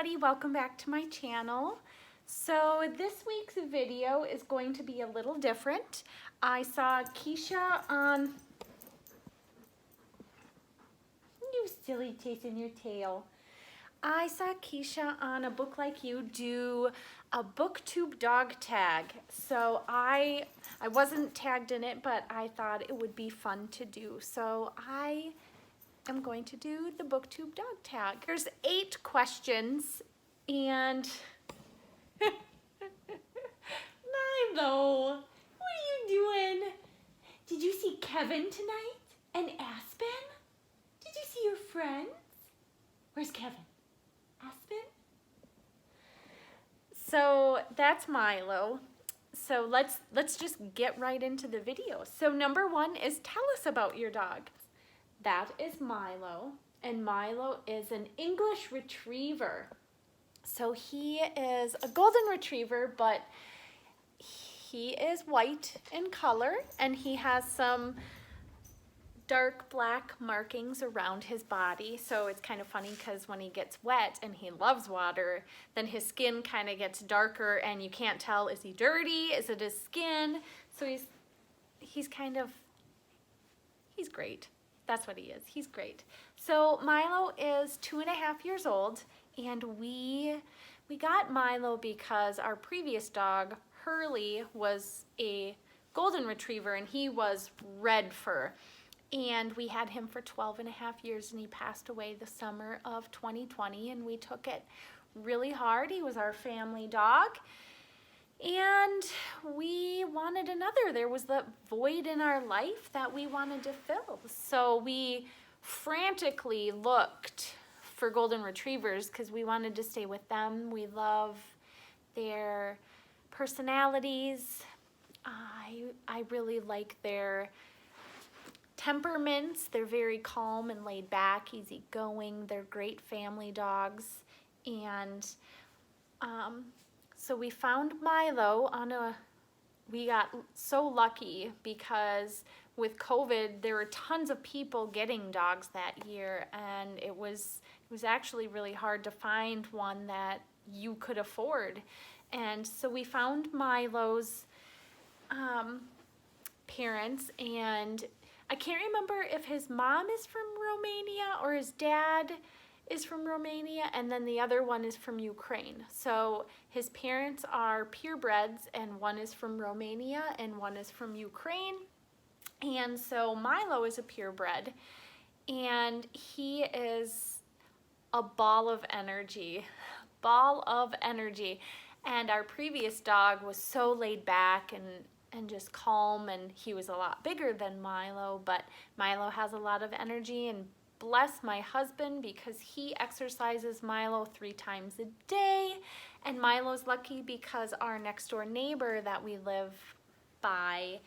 everybody, welcome back to my channel. So this week's video is going to be a little different. I saw Keisha on, you silly chasing your tail. I saw Keisha on A Book Like You do a Booktube Dog Tag. So I wasn't tagged in it, but I thought it would be fun to do. So I am going to do the Booktube Dog Tag. There's 8 questions and Milo, what are you doing? Did you see Kevin tonight and Aspen? Did you see your friends? Where's Kevin? Aspen? So that's Milo. So let's just get right into the video. So number 1 is tell us about your dog. That is Milo, and Milo is an English retriever. So he is a golden retriever, but he is white in color, and he has some dark black markings around his body. So it's kind of funny because when he gets wet, and he loves water, then his skin kind of gets darker, and you can't tell, is he dirty? Is it his skin? So he's great. That's what he is. He's great. So Milo is 2.5 years old, and we got Milo because our previous dog, Hurley, was a golden retriever, and he was red fur. And we had him for 12.5 years, and he passed away the summer of 2020, and we took it really hard. He was our family dog. And we wanted another. There was the void in our life that we wanted to fill. So we frantically looked for golden retrievers because we wanted to stay with them. We love their personalities. I really like their temperaments. They're very calm and laid back, easygoing. They're great family dogs. And so we found Milo we got so lucky because with COVID, there were tons of people getting dogs that year, and it was actually really hard to find one that you could afford. And so we found Milo's parents, and I can't remember if his mom is from Romania or his dad is from Romania, and then the other one is from Ukraine. So his parents are purebreds, and one is from Romania and one is from Ukraine. And so Milo is a purebred, and he is a ball of energy. And our previous dog was so laid back and just calm, and he was a lot bigger than Milo, but Milo has a lot of energy, and bless my husband because he exercises Milo 3 times a day. And Milo's lucky because our next door neighbor that we live by,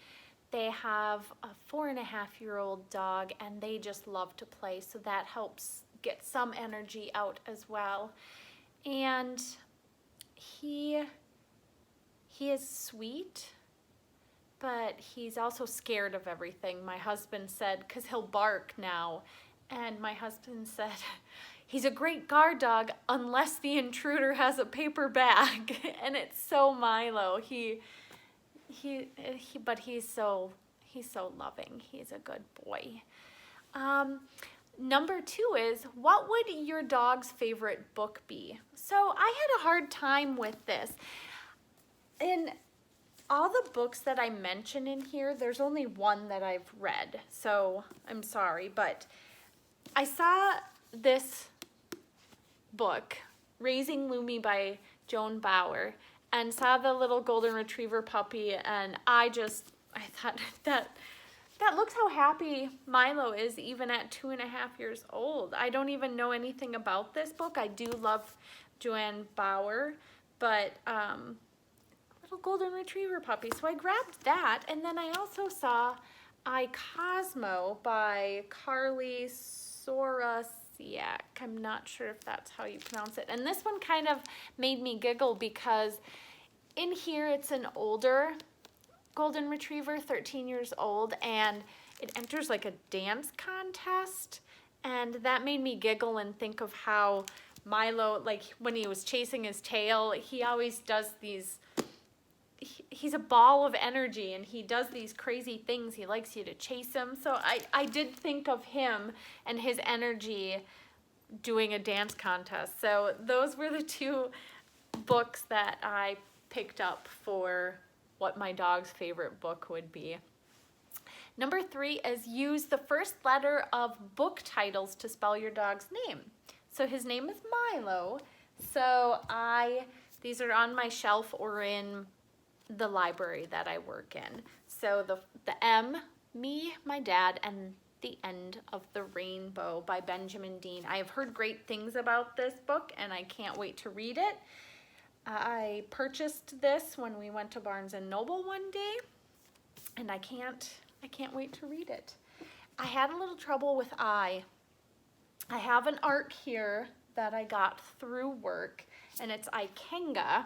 they have a 4.5-year-old dog, and they just love to play. So that helps get some energy out as well. And he is sweet, but he's also scared of everything. My husband said, because he'll bark now. And my husband said, he's a great guard dog unless the intruder has a paper bag. And it's so Milo. But he's so loving. He's a good boy. Number 2 is, what would your dog's favorite book be? So I had a hard time with this. In all the books that I mention in here, there's only one that I've read. So I'm sorry, but I saw this book, Raising Lumi by Joan Bauer, and saw the little golden retriever puppy, and I thought that looks how happy Milo is even at 2.5 years old. I don't even know anything about this book. I do love Joan Bauer, but little golden retriever puppy. So I grabbed that, and then I also saw I, Cosmo by Carly Sorasiak. I'm not sure if that's how you pronounce it. And this one kind of made me giggle because in here it's an older golden retriever, 13 years old, and it enters like a dance contest. And that made me giggle and think of how Milo, like when he was chasing his tail, he always does these, he's a ball of energy and he does these crazy things. He likes you to chase him. So I did think of him and his energy doing a dance contest. So those were the two books that I picked up for what my dog's favorite book would be. Number 3 is use the first letter of book titles to spell your dog's name. So his name is Milo. So these are on my shelf or in the library that I work in. So the M, me, my dad, and the End of the Rainbow by Benjamin Dean. I have heard great things about this book and I can't wait to read it. I purchased this when we went to Barnes & Noble one day and I can't wait to read it. I had a little trouble with I have an ARC here that I got through work and it's Ikenga,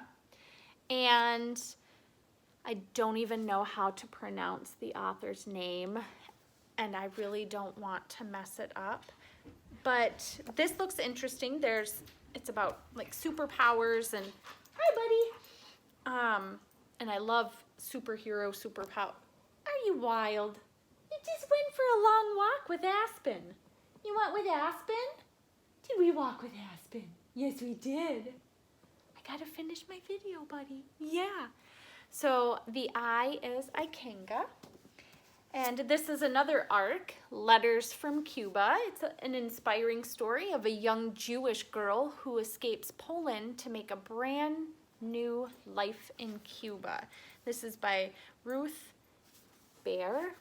and I don't even know how to pronounce the author's name and I really don't want to mess it up. But this looks interesting. It's about like superpowers and hi buddy. And I love superpower. Are you wild? You just went for a long walk with Aspen. You went with Aspen? Did we walk with Aspen? Yes, we did. I gotta finish my video, buddy. Yeah. So the I is Ikenga. And this is another ARC, Letters from Cuba. It's an inspiring story of a young Jewish girl who escapes Poland to make a brand new life in Cuba. This is by Ruth Bear.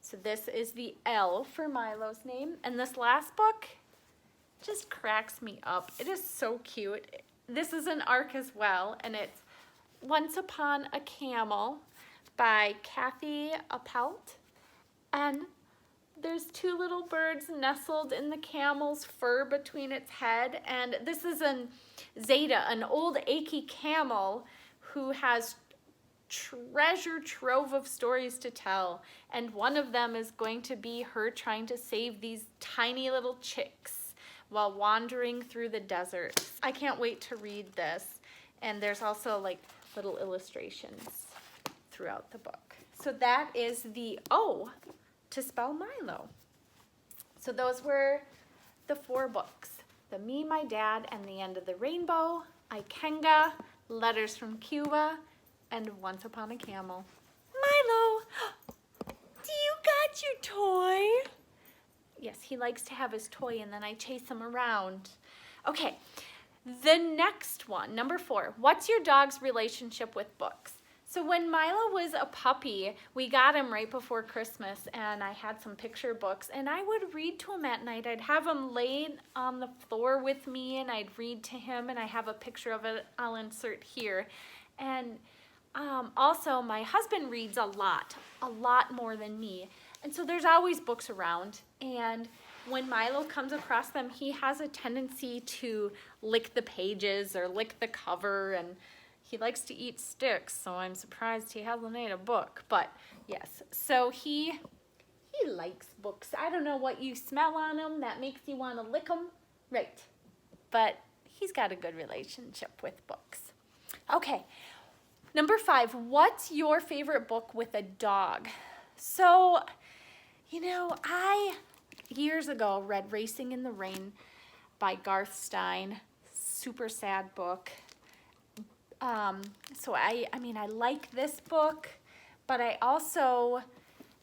So this is the L for Milo's name. And this last book just cracks me up. It is so cute. This is an ARC as well, and it's Once Upon a Camel by Kathy Appelt. And there's two little birds nestled in the camel's fur between its head. And this is Zeta, an old achy camel who has treasure trove of stories to tell. And one of them is going to be her trying to save these tiny little chicks while wandering through the desert. I can't wait to read this. And there's also like little illustrations throughout the book. So that is the O to spell Milo. So those were the 4 books. The Me, My Dad, and the End of the Rainbow, Ikenga, Letters from Cuba, and Once Upon a Camel. Milo, do you got your toy? Yes, he likes to have his toy and then I chase him around. Okay, the next one, number 4, what's your dog's relationship with books? So when Milo was a puppy, we got him right before Christmas and I had some picture books and I would read to him at night. I'd have him lay on the floor with me and I'd read to him, and I have a picture of it I'll insert here. And also my husband reads a lot more than me. And so there's always books around, and when Milo comes across them, he has a tendency to lick the pages or lick the cover, and he likes to eat sticks, so I'm surprised he hasn't ate a book. But yes, so he likes books. I don't know what you smell on him that makes you want to lick them. Right. But he's got a good relationship with books. Okay, number 5, what's your favorite book with a dog? So, you know, I years ago read Racing in the Rain by Garth Stein. Super sad book. So I mean, I like this book, but I also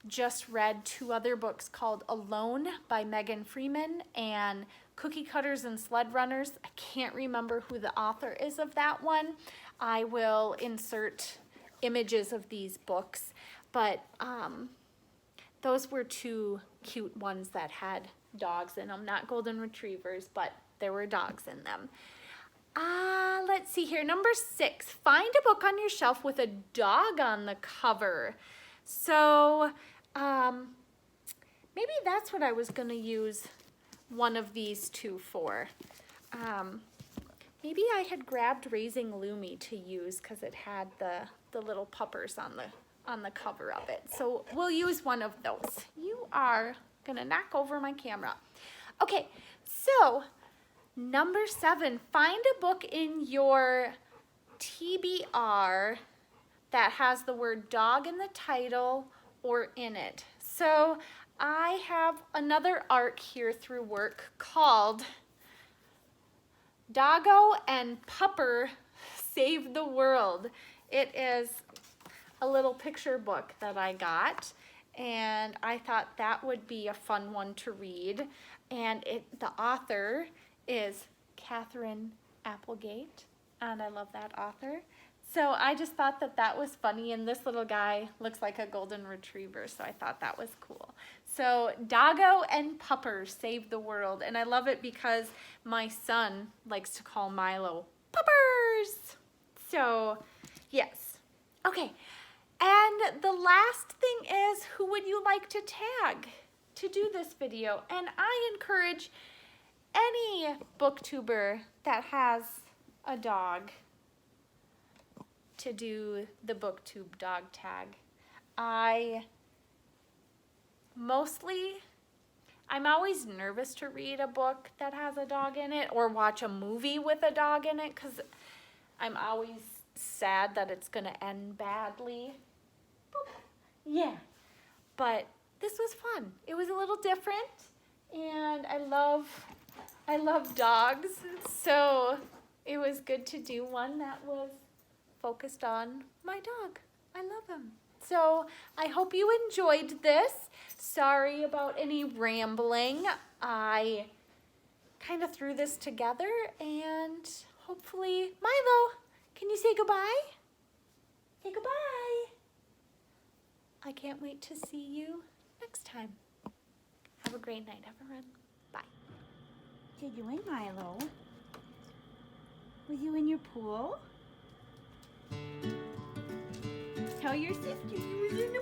just read 2 other books called Alone by Megan Freeman and Cookie Cutters and Sled Runners. I can't remember who the author is of that one. I will insert images of these books, but those were 2 cute ones that had dogs in them. Not golden retrievers, but there were dogs in them. Let's see here. Number 6, find a book on your shelf with a dog on the cover. So maybe that's what I was going to use one of these 2 for. Maybe I had grabbed Raising Lumi to use because it had the little puppers on the cover of it. So we'll use one of those. You are going to knock over my camera. Okay, so Number 7, find a book in your TBR that has the word dog in the title or in it. So I have another arc here through work called Doggo and Pupper Save the World. It is a little picture book that I got, and I thought that would be a fun one to read. And the author is Catherine Applegate, and I love that author. So I just thought that that was funny, and this little guy looks like a golden retriever, so I thought that was cool. So Doggo and Pupper Save the World, and I love it because my son likes to call Milo Puppers. So yes, okay. And the last thing is, who would you like to tag to do this video? And I encourage any booktuber that has a dog to do the Booktube Dog Tag. I'm always nervous to read a book that has a dog in it or watch a movie with a dog in it because I'm always sad that it's gonna end badly. Yeah, but this was fun. It was a little different, and I love dogs, so it was good to do one that was focused on my dog. I love him. So I hope you enjoyed this. Sorry about any rambling. I kind of threw this together, and hopefully, Milo, can you say goodbye? Say goodbye. I can't wait to see you next time. Have a great night, everyone. Bye. What you doing, Milo? Were you in your pool? Tell your sister you was in the